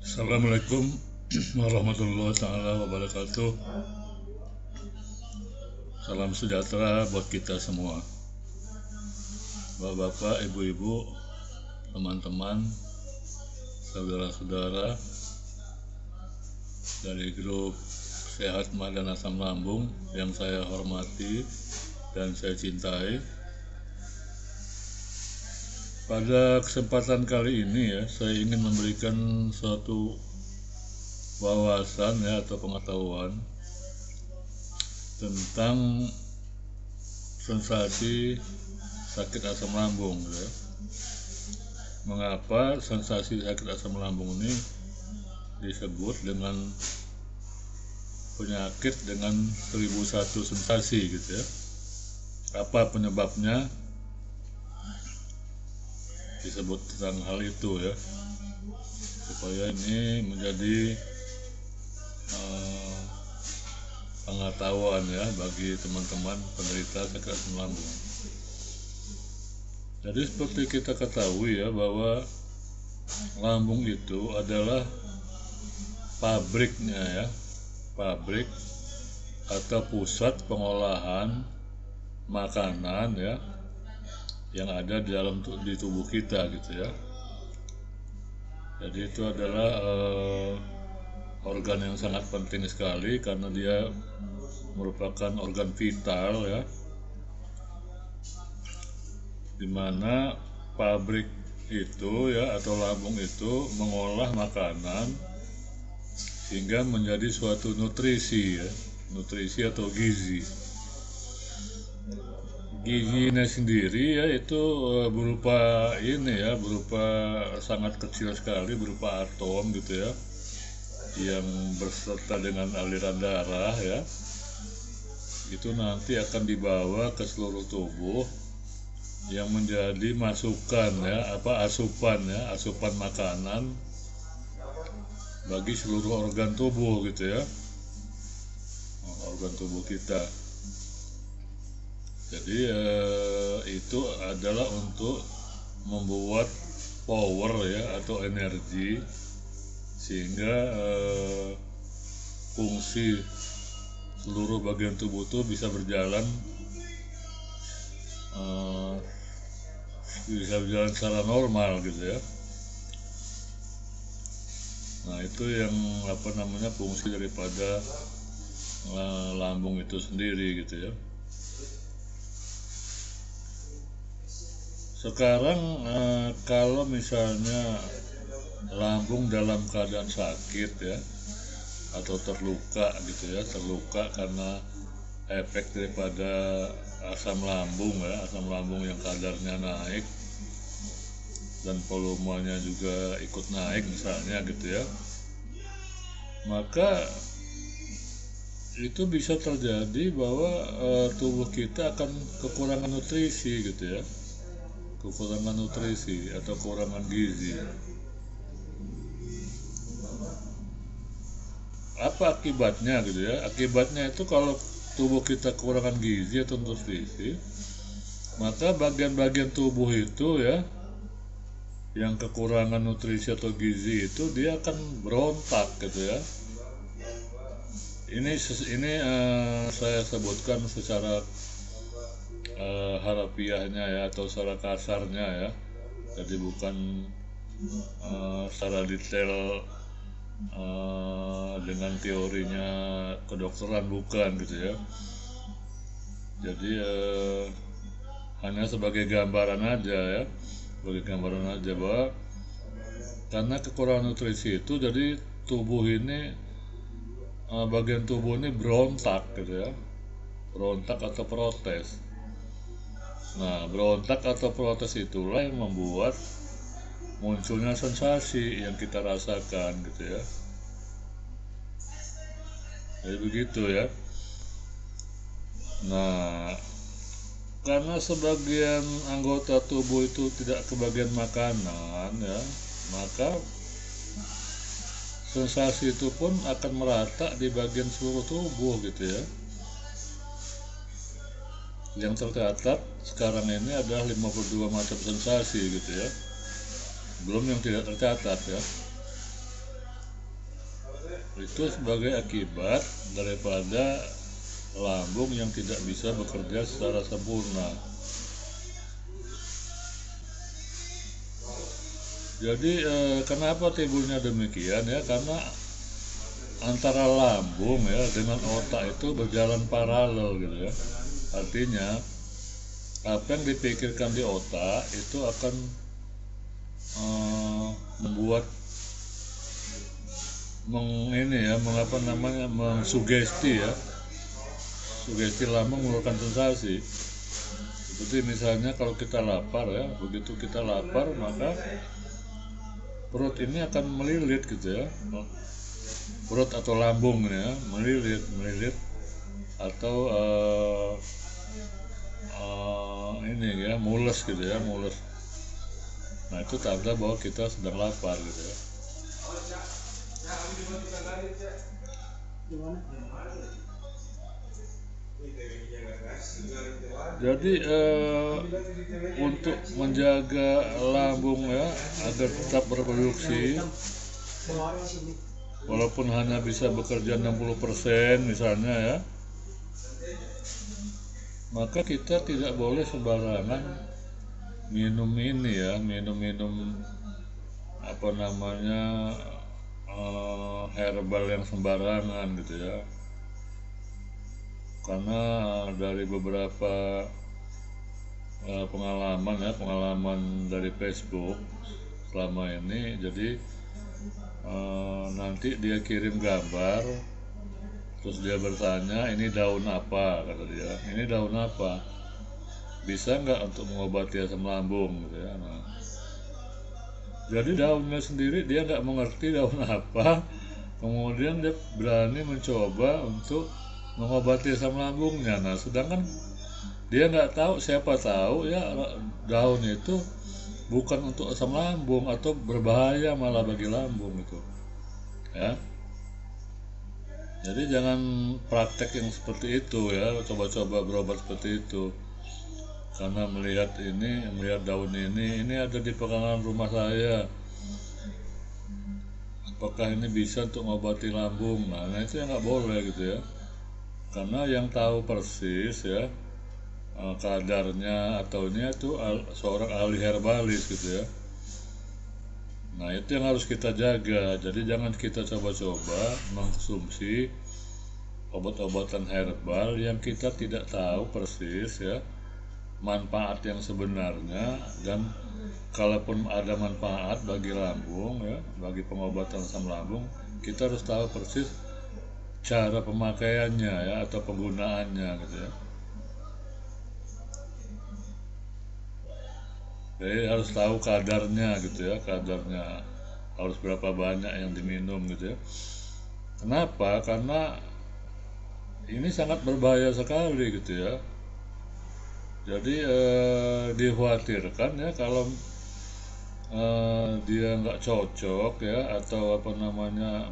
Assalamualaikum warahmatullahi taala wabarakatuh. Salam sejahtera buat kita semua, bapak-bapak, ibu-ibu, teman-teman, saudara-saudara dari grup Sehat Mah dan Asam Lambung yang saya hormati dan saya cintai. Pada kesempatan kali ini saya ingin memberikan suatu wawasan atau pengetahuan tentang sensasi sakit asam lambung Mengapa sensasi sakit asam lambung ini disebut dengan penyakit dengan 1001 sensasi Apa penyebabnya disebut tentang hal itu supaya ini menjadi pengetahuan bagi teman-teman penderita sakit asam lambung. Jadi seperti kita ketahui bahwa lambung itu adalah pabriknya pabrik atau pusat pengolahan makanan yang ada di tubuh kita Jadi itu adalah organ yang sangat penting sekali karena dia merupakan organ vital di mana pabrik itu atau lambung itu mengolah makanan sehingga menjadi suatu nutrisi atau gizi. Gizinya sendiri itu berupa berupa sangat kecil sekali, berupa atom yang berserta dengan aliran darah itu nanti akan dibawa ke seluruh tubuh yang menjadi masukan asupan makanan bagi seluruh organ tubuh organ tubuh kita. Jadi itu adalah untuk membuat power atau energi sehingga fungsi seluruh bagian tubuh itu bisa berjalan secara normal Nah itu yang fungsi daripada lambung itu sendiri Sekarang kalau misalnya lambung dalam keadaan sakit atau terluka terluka karena efek daripada asam lambung yang kadarnya naik dan volumenya juga ikut naik misalnya maka itu bisa terjadi bahwa tubuh kita akan kekurangan nutrisi kekurangan nutrisi atau kekurangan gizi. Apa akibatnya Akibatnya itu kalau tubuh kita kekurangan gizi atau nutrisi, maka bagian-bagian tubuh itu yang kekurangan nutrisi atau gizi itu dia akan berontak Ini saya sebutkan secara harafiahnya atau secara kasarnya jadi bukan secara detail dengan teorinya kedokteran, bukan jadi hanya sebagai gambaran aja bahwa karena kekurangan nutrisi itu jadi tubuh ini bagian tubuh ini berontak berontak atau protes. Nah, berontak atau protes itulah yang membuat munculnya sensasi yang kita rasakan Jadi begitu Nah, karena sebagian anggota tubuh itu tidak kebagian makanan maka sensasi itu pun akan merata di bagian seluruh tubuh Yang tercatat sekarang ini adalah 52 macam sensasi belum yang tidak tercatat Itu sebagai akibat daripada lambung yang tidak bisa bekerja secara sempurna. Jadi kenapa timbulnya demikian ya? Karena antara lambung ya dengan otak itu berjalan paralel gitu ya. Artinya apa yang dipikirkan di otak itu akan membuat mengsugesti ya. Sugesti lambung mengeluarkan sensasi. Seperti misalnya kalau kita lapar ya, begitu kita lapar maka perut ini akan melilit gitu ya. Perut atau lambung ya, melilit atau ini ya, mules gitu ya, mules. Nah, itu tanda bahwa kita sedang lapar gitu ya. Jadi untuk menjaga lambung ya agar tetap berproduksi walaupun hanya bisa bekerja 60% misalnya ya, maka kita tidak boleh sembarangan minum herbal yang sembarangan gitu ya. Karena dari beberapa pengalaman dari Facebook selama ini, jadi nanti dia kirim gambar, terus dia bertanya ini daun apa, kata dia, ini daun apa, bisa nggak untuk mengobati asam lambung gitu ya. Nah, jadi daunnya sendiri dia nggak mengerti daun apa, kemudian dia berani mencoba untuk mengobati asam lambungnya. Nah, sedangkan dia nggak tahu, siapa tahu ya daun itu bukan untuk asam lambung atau berbahaya malah bagi lambung itu ya. Jadi jangan praktek yang seperti itu ya, coba-coba berobat seperti itu. Karena melihat daun ini ada di pekarangan rumah saya, apakah ini bisa untuk mengobati lambung? Nah itu yang nggak boleh gitu ya. Karena yang tahu persis ya kadarnya atau ini itu seorang ahli herbalis gitu ya. Nah itu yang harus kita jaga. Jadi jangan kita coba-coba mengkonsumsi obat-obatan herbal yang kita tidak tahu persis ya manfaat yang sebenarnya, dan kalaupun ada manfaat bagi lambung ya, bagi pengobatan asam lambung, kita harus tahu persis cara pemakaiannya ya atau penggunaannya gitu ya. Jadi harus tahu kadarnya gitu ya, kadarnya harus berapa banyak yang diminum gitu ya. Kenapa? Karena ini sangat berbahaya sekali gitu ya. Jadi dikhawatirkan ya kalau dia nggak cocok ya atau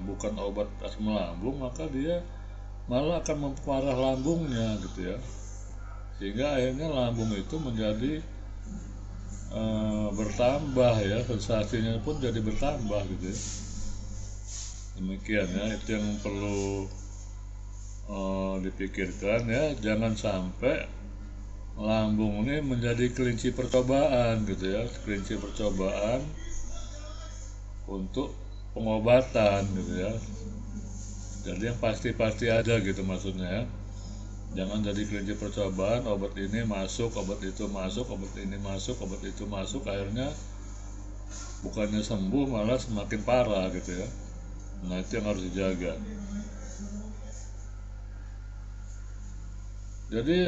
bukan obat asam lambung, maka dia malah akan memperparah lambungnya gitu ya, sehingga akhirnya lambung itu menjadi bertambah ya, sensasinya pun jadi bertambah gitu ya. Demikian ya, itu yang perlu dipikirkan ya, jangan sampai lambung ini menjadi kelinci percobaan gitu ya, kelinci percobaan untuk pengobatan gitu ya. Jadi yang pasti-pasti aja gitu maksudnya ya. Jangan jadi kelinci percobaan, obat ini masuk, obat itu masuk, obat ini masuk, obat itu masuk, akhirnya bukannya sembuh malah semakin parah gitu ya. Nah itu yang harus dijaga. Jadi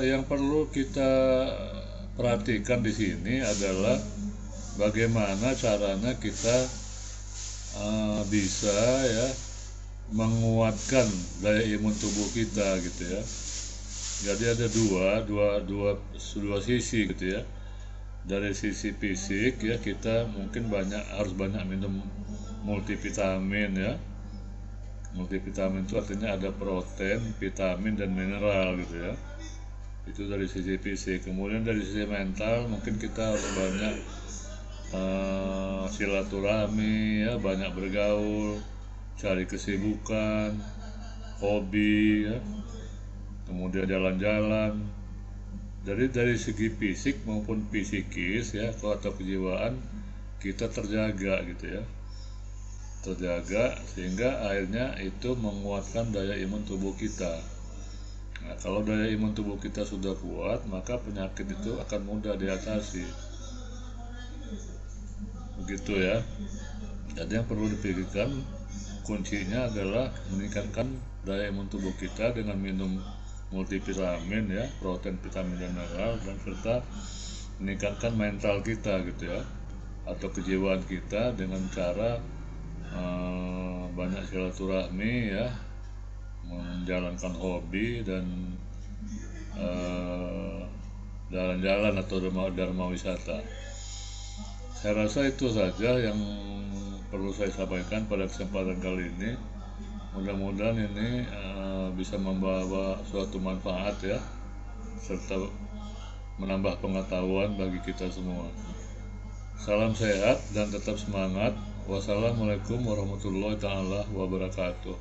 yang perlu kita perhatikan di sini adalah bagaimana caranya kita bisa ya menguatkan daya imun tubuh kita gitu ya. Jadi ada dua sisi gitu ya. Dari sisi fisik ya, kita mungkin harus banyak minum multivitamin ya. Multivitamin itu artinya ada protein, vitamin, dan mineral gitu ya. Itu dari sisi fisik. Kemudian dari sisi mental mungkin kita harus banyak silaturahmi ya, banyak bergaul, cari kesibukan, hobi ya, kemudian jalan-jalan. Jadi dari segi fisik maupun psikis ya, atau kejiwaan kita terjaga gitu ya, terjaga sehingga akhirnya itu menguatkan daya imun tubuh kita. Nah, kalau daya imun tubuh kita sudah kuat, maka penyakit itu akan mudah diatasi. Begitu ya. Jadi yang perlu dipikirkan kuncinya adalah meningkatkan daya imun tubuh kita dengan minum multivitamin ya, protein, vitamin dan mineral, dan serta meningkatkan mental kita gitu ya, atau kejiwaan kita dengan cara banyak silaturahmi ya, menjalankan hobi dan jalan-jalan atau dharma wisata. Saya rasa itu saja yang perlu saya sampaikan pada kesempatan kali ini. Mudah-mudahan ini bisa membawa suatu manfaat ya, serta menambah pengetahuan bagi kita semua. Salam sehat dan tetap semangat. Wassalamualaikum warahmatullahi taala wabarakatuh.